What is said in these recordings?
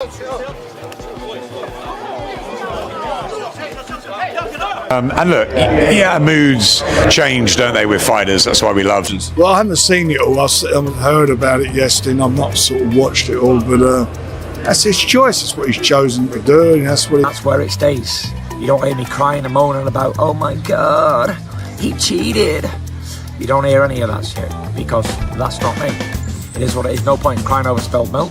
And look, yeah, moods change, don't they, with fighters? That's why we love them. Well, I haven't seen it all. I've heard about it yesterday, and I've not sort of watched it all. But that's his choice. It's what he's chosen to do, and that's where it stays. You don't hear me crying and moaning about, oh my God, he cheated. You don't hear any of that shit, because that's not me. It is what it is. No point in crying over spilled milk.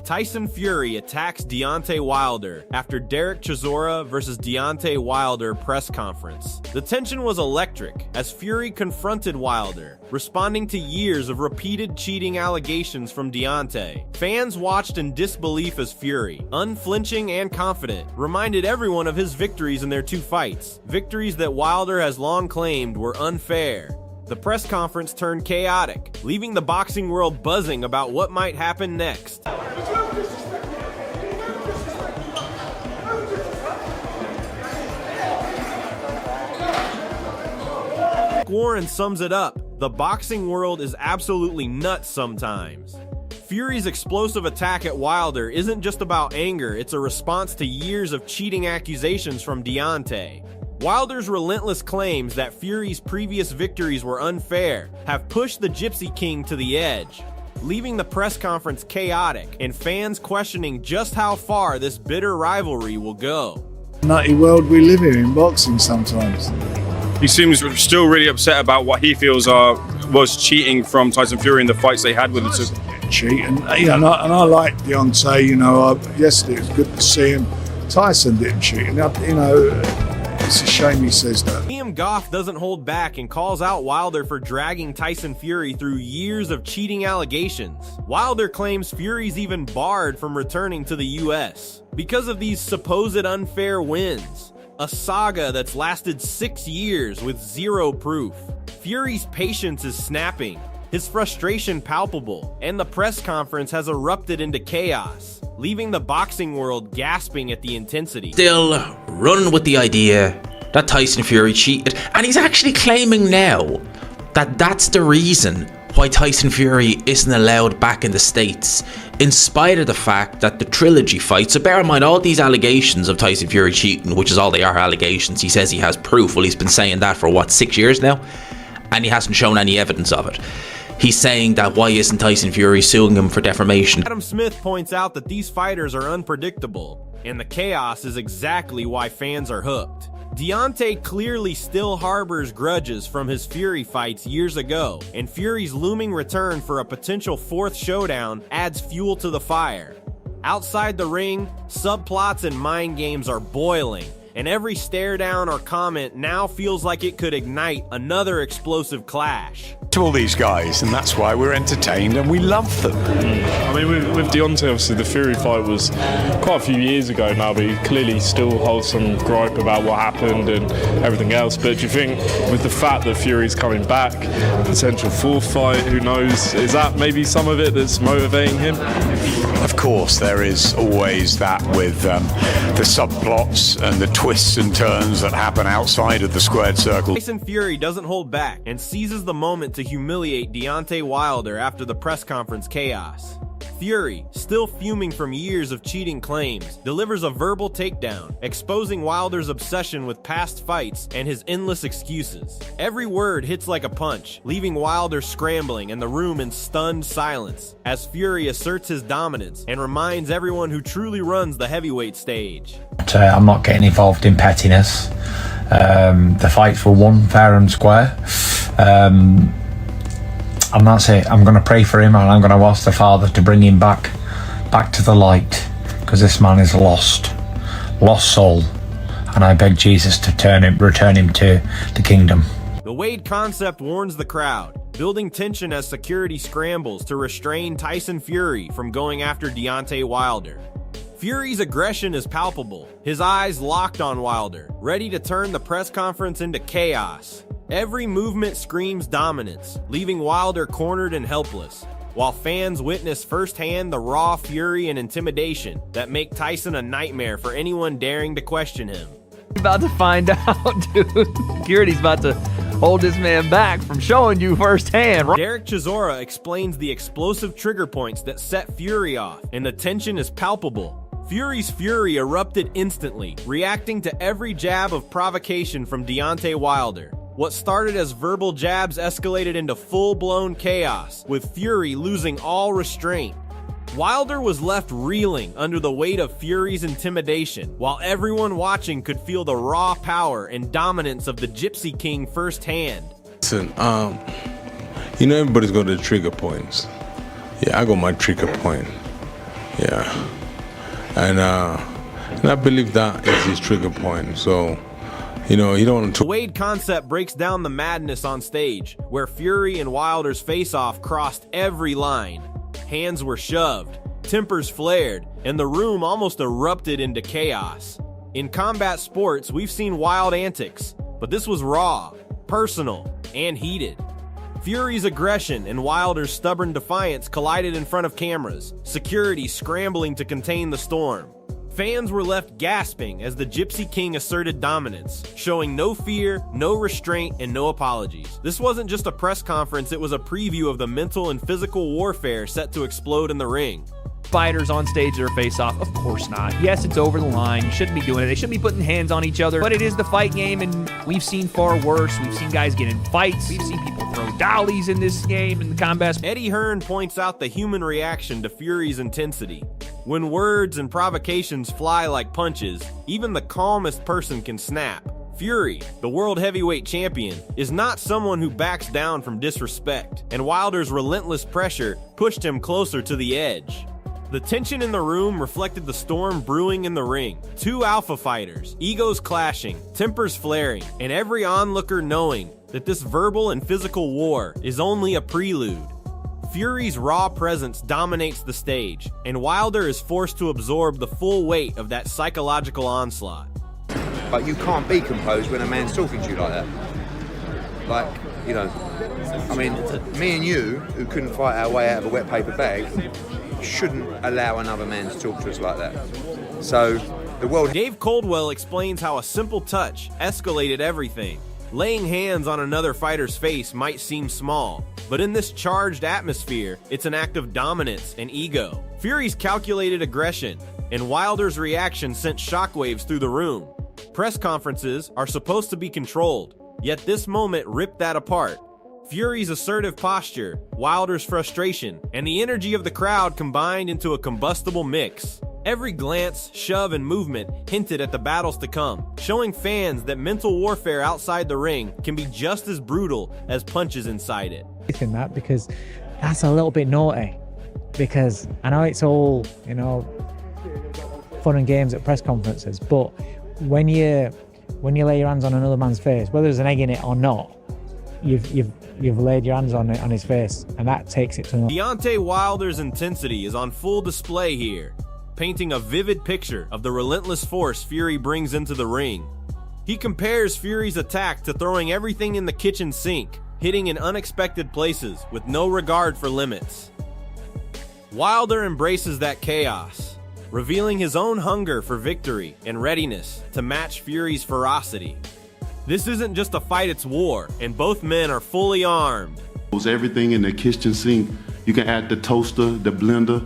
Tyson Fury attacks Deontay Wilder after Derek Chisora versus Deontay Wilder press conference. The tension was electric as Fury confronted Wilder, responding to years of repeated cheating allegations from Deontay. Fans watched in disbelief as Fury, unflinching and confident, reminded everyone of his victories in their two fights, victories that Wilder has long claimed were unfair. The press conference turned chaotic, leaving the boxing world buzzing about what might happen next. Warren sums it up: the boxing world is absolutely nuts sometimes. Fury's explosive attack at Wilder isn't just about anger, it's a response to years of cheating accusations from Deontay. Wilder's relentless claims that Fury's previous victories were unfair have pushed the Gypsy King to the edge, leaving the press conference chaotic and fans questioning just how far this bitter rivalry will go. Nutty world we live in boxing sometimes. He seems still really upset about what he feels was cheating from Tyson Fury in the fights they had with the two. Cheat, and I like Deontay. Yesterday it was good to see him. Tyson didn't cheat, and it's a shame he says that. Liam Goff doesn't hold back and calls out Wilder for dragging Tyson Fury through years of cheating allegations. Wilder claims Fury's even barred from returning to the US because of these supposed unfair wins. A saga that's lasted 6 years with zero proof. Fury's patience is snapping, his frustration palpable, and the press conference has erupted into chaos, leaving the boxing world gasping at the intensity. Still run with the idea that Tyson Fury cheated, and he's actually claiming now that that's the reason why Tyson Fury isn't allowed back in the States, in spite of the fact that the trilogy fight, so bear in mind all these allegations of Tyson Fury cheating, which is all they are, allegations. He says he has proof. Well, he's been saying that for 6 years now, and he hasn't shown any evidence of it. He's saying that why isn't Tyson Fury suing him for defamation? Adam Smith points out that these fighters are unpredictable, and the chaos is exactly why fans are hooked. Deontay clearly still harbors grudges from his Fury fights years ago, and Fury's looming return for a potential fourth showdown adds fuel to the fire. Outside the ring, subplots and mind games are boiling, and every stare down or comment now feels like it could ignite another explosive clash. To all these guys, and that's why we're entertained and we love them. I mean, with Deontay, obviously the Fury fight was quite a few years ago now, but he clearly still holds some gripe about what happened and everything else. But do you think, with the fact that Fury's coming back, potential fourth fight, who knows, is that maybe some of it that's motivating him? Of course, there is always that with the subplots and the twists and turns that happen outside of the squared circle. Tyson Fury doesn't hold back and seizes the moment to humiliate Deontay Wilder after the press conference chaos. Fury, still fuming from years of cheating claims, delivers a verbal takedown, exposing Wilder's obsession with past fights and his endless excuses. Every word hits like a punch, leaving Wilder scrambling and the room in stunned silence, as Fury asserts his dominance and reminds everyone who truly runs the heavyweight stage. I'm not getting involved in pettiness. The fights were won fair and square. And that's it. I'm going to pray for him, and I'm going to ask the Father to bring him back to the light, because this man is lost soul, and I beg Jesus to return him to the kingdom. The Wade concept warns the crowd, building tension as security scrambles to restrain Tyson Fury from going after Deontay Wilder. Fury's aggression is palpable, his eyes locked on Wilder, ready to turn the press conference into chaos. Every movement screams dominance, leaving Wilder cornered and helpless, while fans witness firsthand the raw fury and intimidation that make Tyson a nightmare for anyone daring to question him. About to find out, dude. Security's about to hold this man back from showing you firsthand. Derek Chisora explains the explosive trigger points that set Fury off, and the tension is palpable. Fury's fury erupted instantly, reacting to every jab of provocation from Deontay Wilder. What started as verbal jabs escalated into full-blown chaos, with Fury losing all restraint. Wilder was left reeling under the weight of Fury's intimidation, while everyone watching could feel the raw power and dominance of the Gypsy King firsthand. Listen, you know everybody's got their trigger points. Yeah, I got my trigger point. Yeah. And I believe that is his trigger point. So, you know, you don't want to... The Wade concept breaks down the madness on stage, where Fury and Wilder's face-off crossed every line. Hands were shoved, tempers flared, and the room almost erupted into chaos. In combat sports, we've seen wild antics, but this was raw, personal, and heated. Fury's aggression and Wilder's stubborn defiance collided in front of cameras, security scrambling to contain the storm. Fans were left gasping as the Gypsy King asserted dominance, showing no fear, no restraint, and no apologies. This wasn't just a press conference, it was a preview of the mental and physical warfare set to explode in the ring. Fighters on stage their face off? Of course not. Yes, it's over the line. You shouldn't be doing it. They shouldn't be putting hands on each other. But it is the fight game, and we've seen far worse. We've seen guys get in fights. We've seen people throw dollies in this game, in the combat. Eddie Hearn points out the human reaction to Fury's intensity. When words and provocations fly like punches, even the calmest person can snap. Fury, the world heavyweight champion, is not someone who backs down from disrespect, and Wilder's relentless pressure pushed him closer to the edge. The tension in the room reflected the storm brewing in the ring. Two alpha fighters, egos clashing, tempers flaring, and every onlooker knowing that this verbal and physical war is only a prelude. Fury's raw presence dominates the stage, and Wilder is forced to absorb the full weight of that psychological onslaught. But you can't be composed when a man's talking to you like that. Like, you know, I mean, me and you, who couldn't fight our way out of a wet paper bag, shouldn't allow another man to talk to us like that. So, the world... Dave Coldwell explains how a simple touch escalated everything. Laying hands on another fighter's face might seem small, but in this charged atmosphere, it's an act of dominance and ego. Fury's calculated aggression and Wilder's reaction sent shockwaves through the room. Press conferences are supposed to be controlled, yet this moment ripped that apart. Fury's assertive posture, Wilder's frustration, and the energy of the crowd combined into a combustible mix. Every glance, shove, and movement hinted at the battles to come, showing fans that mental warfare outside the ring can be just as brutal as punches inside it. In that, because that's a little bit naughty, because I know it's all, you know, fun and games at press conferences, but when you lay your hands on another man's face, whether there's an egg in it or not, you've laid your hands on his face, and that takes it to another. Deontay Wilder's intensity is on full display here, painting a vivid picture of the relentless force Fury brings into the ring. He compares Fury's attack to throwing everything in the kitchen sink, hitting in unexpected places with no regard for limits. Wilder embraces that chaos, revealing his own hunger for victory and readiness to match Fury's ferocity. This isn't just a fight, it's war, and both men are fully armed. Everything in the kitchen sink, you can add the toaster, the blender,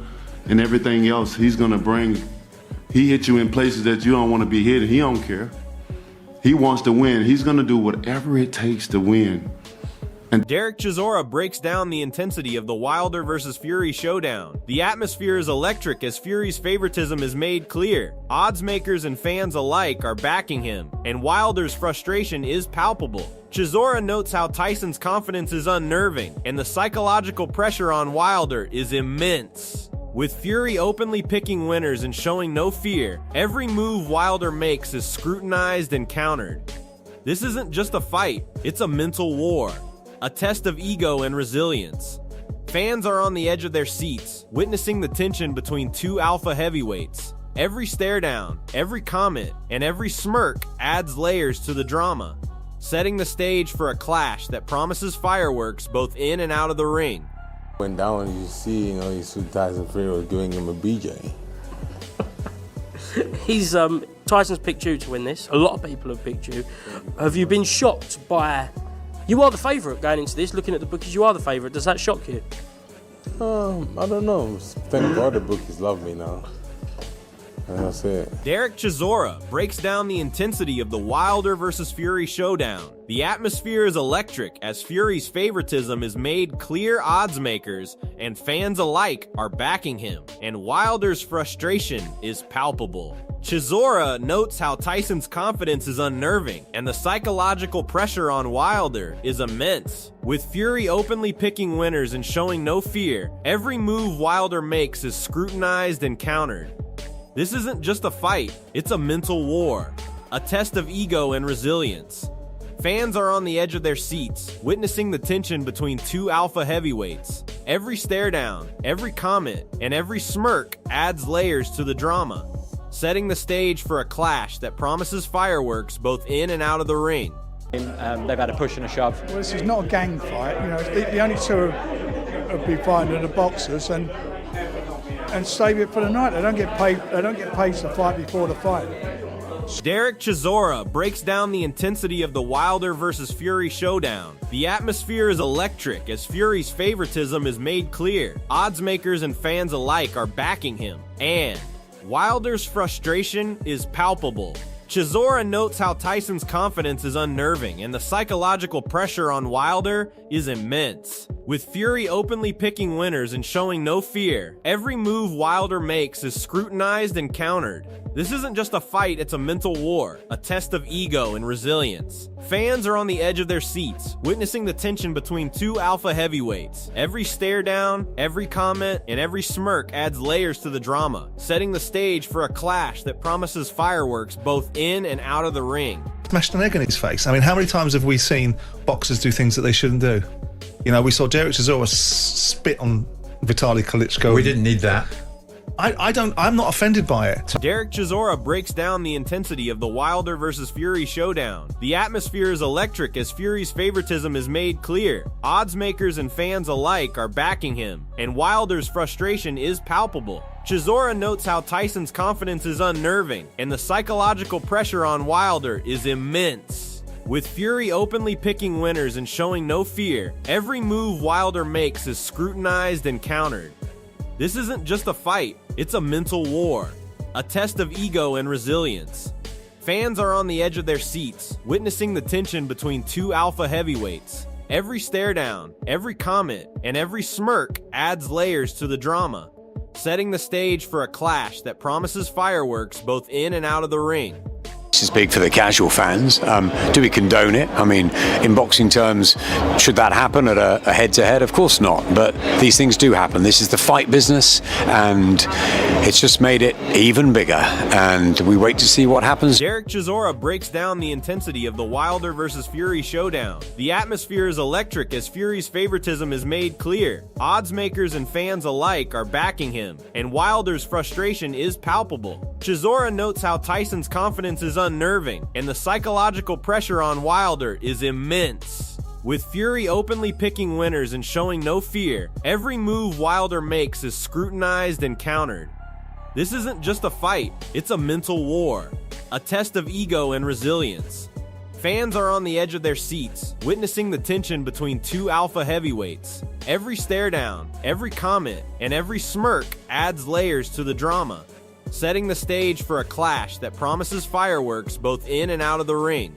and everything else he's gonna bring. He hit you in places that you don't want to be hit, and he don't care. He wants to win. He's gonna do whatever it takes to win. And Derek Chisora breaks down the intensity of the Wilder versus Fury showdown. The atmosphere is electric as Fury's favoritism is made clear. Odds makers and fans alike are backing him, and Wilder's frustration is palpable. Chisora notes how Tyson's confidence is unnerving, and the psychological pressure on Wilder is immense. With Fury openly picking winners and showing no fear, every move Wilder makes is scrutinized and countered. This isn't just a fight, it's a mental war. A test of ego and resilience. Fans are on the edge of their seats, witnessing the tension between two alpha heavyweights. Every stare down, every comment, and every smirk adds layers to the drama, setting the stage for a clash that promises fireworks both in and out of the ring. Went down, you see, you see Tyson Fury was giving him a BJ. Tyson's picked you to win this. A lot of people have picked you. Have you been shocked by You are the favourite going into this. Looking at the bookies, you are the favourite. Does that shock you? I don't know. Thank God the bookies love me now. And that's it. Derek Chisora breaks down the intensity of the Wilder versus Fury showdown. The atmosphere is electric as Fury's favoritism is made clear. Odds makers and fans alike are backing him, and Wilder's frustration is palpable. Chisora notes how Tyson's confidence is unnerving, and the psychological pressure on Wilder is immense. With Fury openly picking winners and showing no fear, every move Wilder makes is scrutinized and countered. This isn't just a fight, it's a mental war, a test of ego and resilience. Fans are on the edge of their seats, witnessing the tension between two alpha heavyweights. Every stare down, every comment, and every smirk adds layers to the drama, setting the stage for a clash that promises fireworks both in and out of the ring. They've had a push and a shove. Well, this is not a gang fight. You know, the only two have been fighting are the boxers and save it for the night. They don't get paid. They don't get paid to fight before the fight. Derek Chisora breaks down the intensity of the Wilder versus Fury showdown. The atmosphere is electric as Fury's favoritism is made clear. Odds makers and fans alike are backing him, and Wilder's frustration is palpable. Chisora notes how Tyson's confidence is unnerving and the psychological pressure on Wilder is immense. With Fury openly picking winners and showing no fear, every move Wilder makes is scrutinized and countered. This isn't just a fight, it's a mental war, a test of ego and resilience. Fans are on the edge of their seats, witnessing the tension between two alpha heavyweights. Every stare down, every comment, and every smirk adds layers to the drama, setting the stage for a clash that promises fireworks both in and out of the ring. Smashed an egg in his face. I mean, how many times have we seen boxers do things that they shouldn't do? You know, we saw Derek Chisora spit on Vitaly Klitschko. We didn't need that. I'm not offended by it. Derek Chisora breaks down the intensity of the Wilder versus Fury showdown. The atmosphere is electric as Fury's favoritism is made clear. Odds makers and fans alike are backing him, and Wilder's frustration is palpable. Chisora notes how Tyson's confidence is unnerving, and the psychological pressure on Wilder is immense. With Fury openly picking winners and showing no fear, every move Wilder makes is scrutinized and countered. This isn't just a fight, it's a mental war, a test of ego and resilience. Fans are on the edge of their seats, witnessing the tension between two alpha heavyweights. Every stare down, every comment, and every smirk adds layers to the drama, setting the stage for a clash that promises fireworks both in and out of the ring. This is big for the casual fans. Do we condone it? I mean, in boxing terms, should that happen at a head-to-head? Of course not, but these things do happen. This is the fight business, and it's just made it even bigger, and we wait to see what happens. Derek Chisora breaks down the intensity of the Wilder versus Fury showdown. The atmosphere is electric as Fury's favoritism is made clear. Odds makers and fans alike are backing him, and Wilder's frustration is palpable. Chisora notes how Tyson's confidence is unnerving, and the psychological pressure on Wilder is immense. With Fury openly picking winners and showing no fear, every move Wilder makes is scrutinized and countered. This isn't just a fight, it's a mental war, a test of ego and resilience. Fans are on the edge of their seats, witnessing the tension between two alpha heavyweights. Every stare down, every comment, and every smirk adds layers to the drama, setting the stage for a clash that promises fireworks both in and out of the ring.